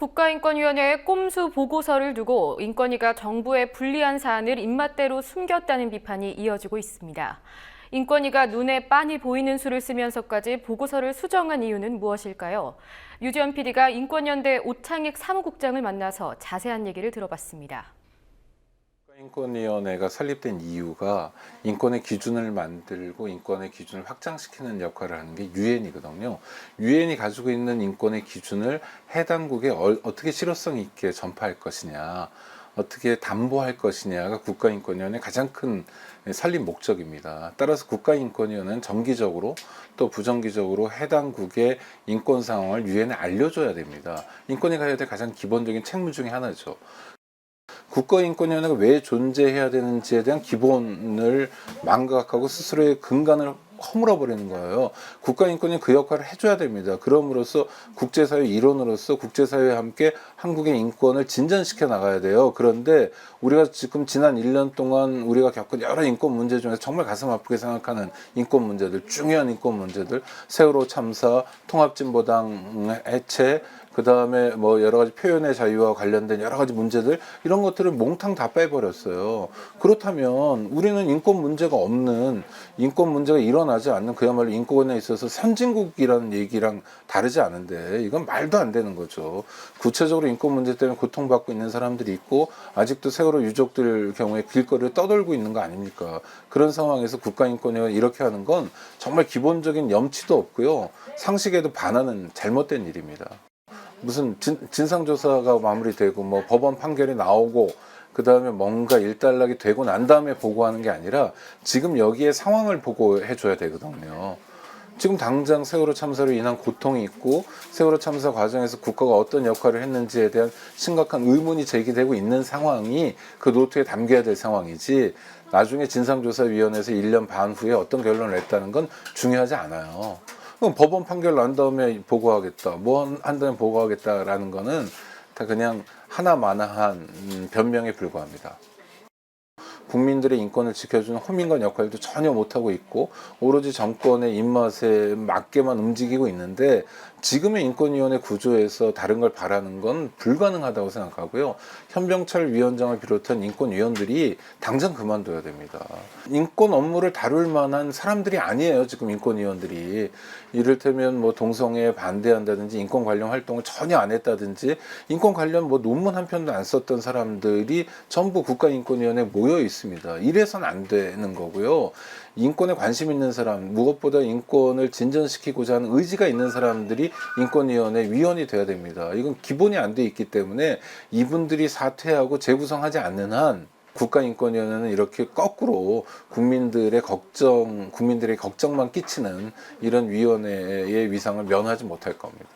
국가인권위원회의 꼼수 보고서를 두고 인권위가 정부의 불리한 사안을 입맛대로 숨겼다는 비판이 이어지고 있습니다. 인권위가 눈에 빤히 보이는 수를 쓰면서까지 보고서를 수정한 이유는 무엇일까요? 유지연 PD가 인권연대 오창익 사무국장을 만나서 자세한 얘기를 들어봤습니다. 인권위원회가 설립된 이유가 인권의 기준을 만들고 인권의 기준을 확장시키는 역할을 하는 게 유엔이거든요. 유엔이 가지고 있는 인권의 기준을 해당국에 어떻게 실효성 있게 전파할 것이냐, 어떻게 담보할 것이냐가 국가인권위원회의 가장 큰 설립 목적입니다. 따라서 국가인권위원회는 정기적으로 또 부정기적으로 해당국의 인권 상황을 유엔에 알려줘야 됩니다. 인권위가 해야 될 가장 기본적인 책무 중에 하나죠. 국가인권위원회가 왜 존재해야 되는지에 대한 기본을 망각하고 스스로의 근간을 허물어버리는 거예요. 국가인권위 그 역할을 해줘야 됩니다. 그럼으로써 국제사회 일원으로서 국제사회와 함께 한국의 인권을 진전시켜 나가야 돼요. 그런데 우리가 지금 지난 1년 동안 우리가 겪은 여러 인권 문제 중에서 정말 가슴 아프게 생각하는 인권 문제들, 중요한 인권 문제들, 세월호 참사, 통합진보당 해체, 그 다음에 뭐 여러 가지 표현의 자유와 관련된 여러 가지 문제들, 이런 것들을 몽탕 다 빼버렸어요. 그렇다면 우리는 인권 문제가 없는, 인권 문제가 일어나지 않는 그야말로 인권에 있어서 선진국이라는 얘기랑 다르지 않은데 이건 말도 안 되는 거죠. 구체적으로 인권 문제 때문에 고통받고 있는 사람들이 있고 아직도 세월호 유족들 경우에 길거리를 떠돌고 있는 거 아닙니까? 그런 상황에서 국가인권위가 이렇게 하는 건 정말 기본적인 염치도 없고요. 상식에도 반하는 잘못된 일입니다. 무슨 진상조사가 마무리되고 뭐 법원 판결이 나오고 그 다음에 뭔가 일단락이 되고 난 다음에 보고하는 게 아니라 지금 여기에 상황을 보고해 줘야 되거든요. 지금 당장 세월호 참사로 인한 고통이 있고 세월호 참사 과정에서 국가가 어떤 역할을 했는지에 대한 심각한 의문이 제기되고 있는 상황이 그 노트에 담겨야 될 상황이지, 나중에 진상조사위원회에서 1년 반 후에 어떤 결론을 냈다는 건 중요하지 않아요. 그럼 법원 판결 난 다음에 보고하겠다, 뭐 한 다음에 보고하겠다라는 거는 다 그냥 하나마나한 변명에 불과합니다. 국민들의 인권을 지켜주는 호민관 역할도 전혀 못하고 있고 오로지 정권의 입맛에 맞게만 움직이고 있는데, 지금의 인권위원회 구조에서 다른 걸 바라는 건 불가능하다고 생각하고요. 현병철 위원장을 비롯한 인권위원들이 당장 그만둬야 됩니다. 인권 업무를 다룰 만한 사람들이 아니에요, 지금 인권위원들이. 이를테면 뭐 동성애에 반대한다든지 인권 관련 활동을 전혀 안 했다든지 인권 관련 뭐 논문 한 편도 안 썼던 사람들이 전부 국가인권위원회에 모여 있습니다. 이래선 안 되는 거고요. 인권에 관심 있는 사람, 무엇보다 인권을 진전시키고자 하는 의지가 있는 사람들이 인권위원회 위원이 돼야 됩니다. 이건 기본이 안 돼 있기 때문에 이분들이 사퇴하고 재구성하지 않는 한 국가인권위원회는 이렇게 거꾸로 국민들의 걱정만 끼치는 이런 위원회의 위상을 면하지 못할 겁니다.